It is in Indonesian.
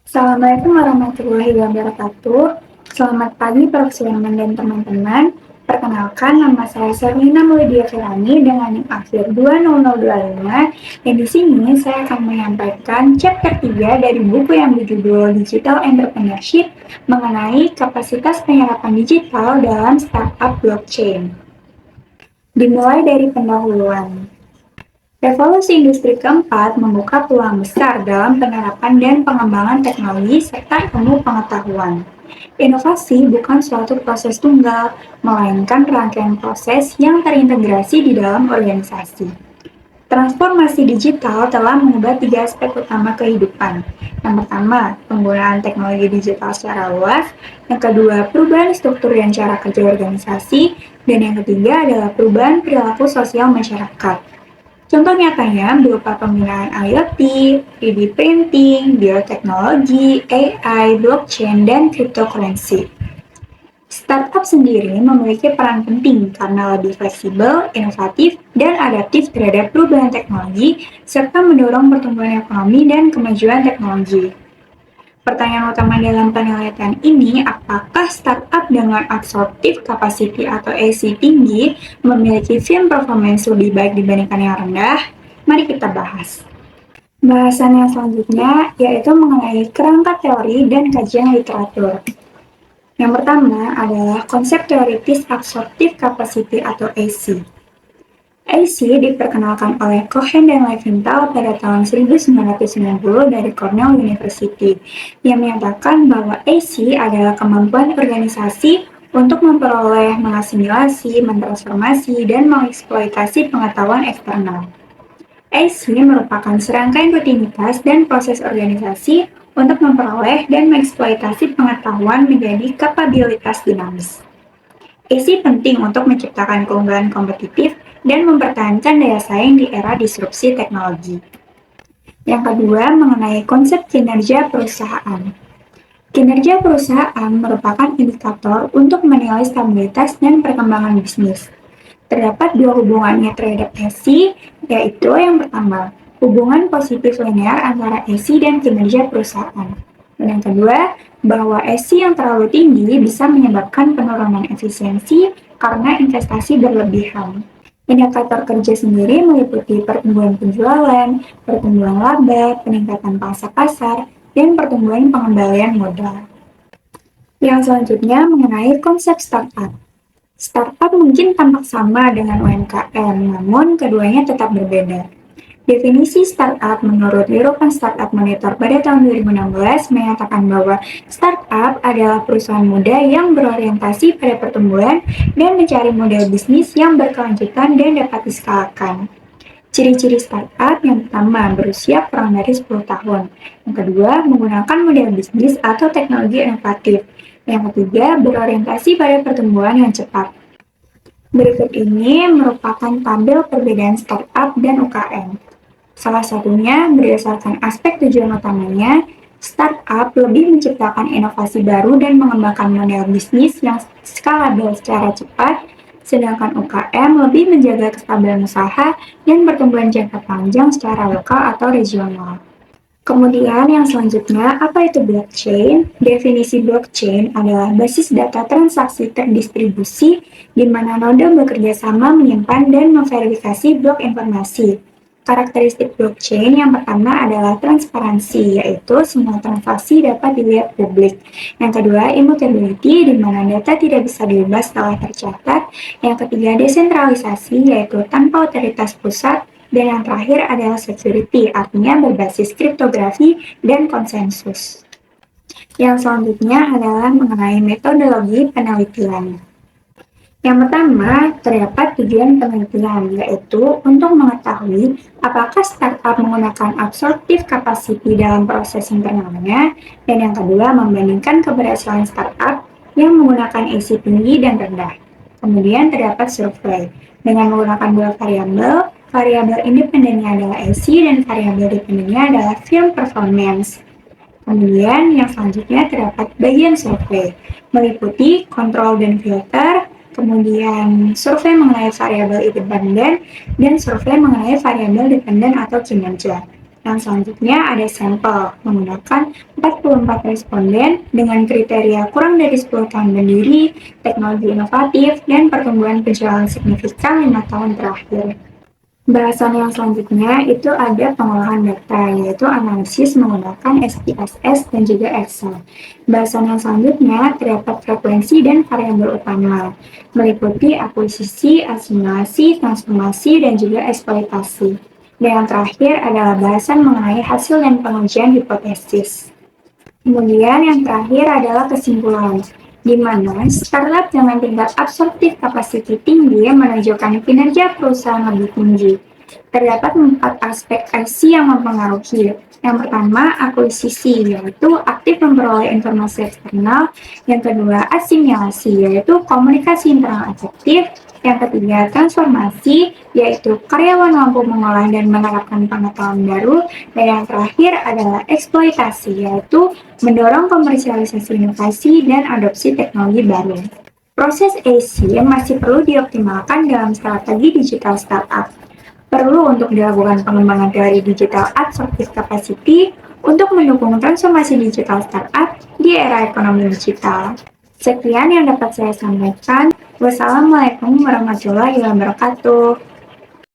Assalamualaikum warahmatullahi wabarakatuh. Selamat pagi Prof. Sulaiman dan teman-teman. Perkenalkan, nama saya Serlina Maulidia Firani dengan NIM akhir 20025 dan di sini saya akan menyampaikan chapter 3 dari buku yang berjudul Digital Entrepreneurship mengenai kapasitas penyerapan digital dalam startup blockchain. Dimulai dari pendahuluan. Revolusi industri keempat membuka peluang besar dalam penerapan dan pengembangan teknologi serta ilmu pengetahuan. Inovasi bukan suatu proses tunggal, melainkan rangkaian proses yang terintegrasi di dalam organisasi. Transformasi digital telah mengubah tiga aspek utama kehidupan. Yang pertama, penggunaan teknologi digital secara luas. Yang kedua, perubahan struktur dan cara kerja organisasi. Dan yang ketiga adalah perubahan perilaku sosial masyarakat. Contoh nyatanya berupa penggunaan IoT, 3D printing, bioteknologi, AI, blockchain, dan cryptocurrency. Startup sendiri memiliki peran penting karena lebih fleksibel, inovatif, dan adaptif terhadap perubahan teknologi, serta mendorong pertumbuhan ekonomi dan kemajuan teknologi. Pertanyaan utama dalam penelitian ini, apakah startup dengan absorptive capacity atau AC tinggi memiliki firm performance lebih baik dibandingkan yang rendah? Mari kita bahas. Bahasan yang selanjutnya yaitu mengenai kerangka teori dan kajian literatur. Yang pertama adalah konsep teoritis absorptive capacity atau AC. AC diperkenalkan oleh Cohen dan Leventhal pada tahun 1990 dari Cornell University, yang menyatakan bahwa AC adalah kemampuan organisasi untuk memperoleh, mengasimilasi, mentransformasi, dan mengeksploitasi pengetahuan eksternal. AC merupakan serangkaian rutinitas dan proses organisasi untuk memperoleh dan mengeksploitasi pengetahuan menjadi kapabilitas dinamis. AC penting untuk menciptakan keunggulan kompetitif dan mempertahankan daya saing di era disrupsi teknologi. Yang kedua, mengenai konsep kinerja perusahaan. Kinerja perusahaan merupakan indikator untuk menilai stabilitas dan perkembangan bisnis. Terdapat dua hubungannya terhadap AC, yaitu yang pertama, hubungan positif linear antara AC dan kinerja perusahaan. Dan yang kedua, bahwa AC yang terlalu tinggi bisa menyebabkan penurunan efisiensi karena investasi berlebihan. Indikator kerja sendiri meliputi pertumbuhan penjualan, pertumbuhan laba, peningkatan pangsa pasar, dan pertumbuhan pengembalian modal. Yang selanjutnya mengenai konsep startup. Startup mungkin tampak sama dengan UMKM, namun keduanya tetap berbeda. Definisi startup menurut European Startup Monitor pada tahun 2016 menyatakan bahwa startup adalah perusahaan muda yang berorientasi pada pertumbuhan dan mencari model bisnis yang berkelanjutan dan dapat diskalakan. Ciri-ciri startup yang pertama, berusia kurang dari 10 tahun. Yang kedua, menggunakan model bisnis atau teknologi inovatif. Yang ketiga, berorientasi pada pertumbuhan yang cepat. Berikut ini merupakan tabel perbedaan startup dan UKM. Salah satunya, berdasarkan aspek tujuan utamanya, startup lebih menciptakan inovasi baru dan mengembangkan model bisnis yang skalabel secara cepat, sedangkan UKM lebih menjaga kestabilan usaha dan pertumbuhan jangka panjang secara lokal atau regional. Kemudian yang selanjutnya, apa itu blockchain? Definisi blockchain adalah basis data transaksi terdistribusi di mana node bekerja sama menyimpan dan memverifikasi blok informasi. Karakteristik blockchain yang pertama adalah transparansi, yaitu semua transaksi dapat dilihat publik. Yang kedua, immutability, di mana data tidak bisa diubah setelah tercatat. Yang ketiga, desentralisasi, yaitu tanpa otoritas pusat. Dan yang terakhir adalah security, artinya berbasis kriptografi dan konsensus. Yang selanjutnya adalah mengenai metodologi penelitian. Yang pertama, terdapat tujuan penelitian, yaitu untuk mengetahui apakah startup menggunakan absorptive capacity dalam proses internalnya, dan yang kedua, membandingkan keberhasilan startup yang menggunakan AC tinggi dan rendah. Kemudian terdapat survei, dengan menggunakan dua variabel, variabel independennya adalah AC dan variabel dependennya adalah firm performance. Kemudian yang selanjutnya terdapat bagian survei, meliputi kontrol dan filter, kemudian survei mengenai variabel independen, dan survei mengenai variabel dependen atau kinerja. Yang selanjutnya ada sampel, menggunakan 44 responden dengan kriteria kurang dari 10 tahun berdiri, teknologi inovatif, dan pertumbuhan penjualan signifikan 5 tahun terakhir. Bahasan yang selanjutnya itu ada pengolahan data, yaitu analisis menggunakan SPSS dan juga Excel. Bahasan yang selanjutnya terdapat frekuensi dan variabel utama, meliputi akuisisi, asimilasi, transformasi, dan juga eksploitasi. Dan yang terakhir adalah bahasan mengenai hasil dan pengujian hipotesis. Kemudian yang terakhir adalah kesimpulan, di mana startup dengan tingkat absorptif capacity tinggi menunjukkan kinerja perusahaan lebih tinggi. Terdapat 4 aspek IC yang mempengaruhi. Yang pertama, akuisisi, yaitu aktif memperoleh informasi eksternal. Yang kedua, asimilasi, yaitu komunikasi internal efektif. Yang ketiga, transformasi, yaitu karyawan mampu mengolah dan menerapkan pengetahuan baru. Dan yang terakhir adalah eksploitasi, yaitu mendorong komersialisasi inovasi dan adopsi teknologi baru. Proses AC masih perlu dioptimalkan dalam strategi digital startup. Perlu untuk dilakukan pengembangan teori digital absorptive capacity untuk mendukung transformasi digital startup di era ekonomi digital. Sekian yang dapat saya sampaikan. Wassalamualaikum warahmatullahi wabarakatuh.